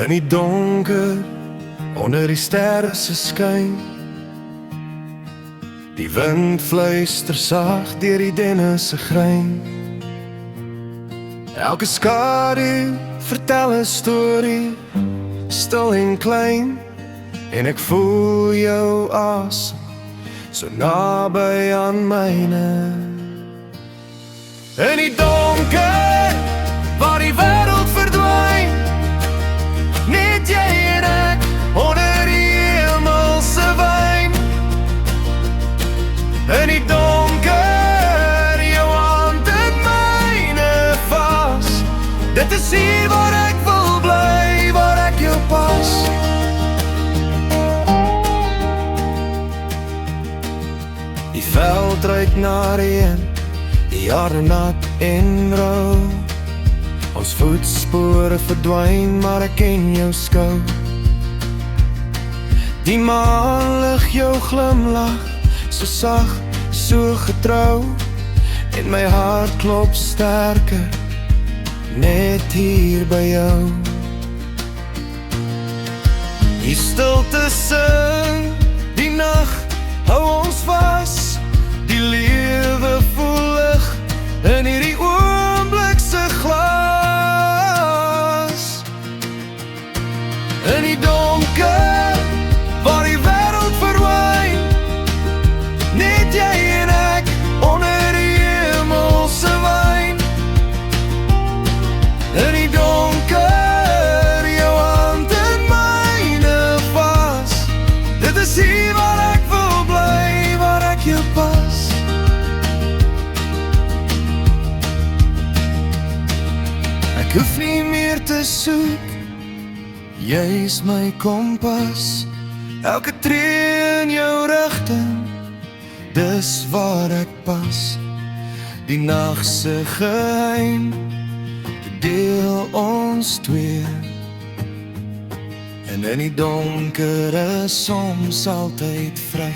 In die donker, onder die sterre se skyn, die wind fluister sag deur die denne se grein. Elke skadu vertel 'n storie, stil en klein, en ek voel jou asem so naby aan myne. In die donker, waar die wêreld verdwyn, net jy en ek onder die hemelse wyn. In die donker, jou hand in myne vas. Dit is hier waar ek wil bly, waar ek jou pas. Die veld ruik na reën, die jare nat en rou. Ons voetspore verdwyn, maar ek ken jou skou. Die maan lig jou glimlach, so sag, so getrou. En my hart klop sterker, net hier by jou. Die stilte sing, die nag hou ons vas. Die lewe voel lig in hierdie oomblik se glas. In die donker, waar die wêreld verdwyn, net jy en ek onder die hemelse wyn. In die donker, jou hand in myne vas. Dit is hier waar ek wil bly, waar ek jou pas. Ek hoef nie meer te soek, jy is my kompas. Elke tree in jou rigting, dis waar ek pas. Die nag se geheim, deel ons twee. En in die donker is soms altyd vry.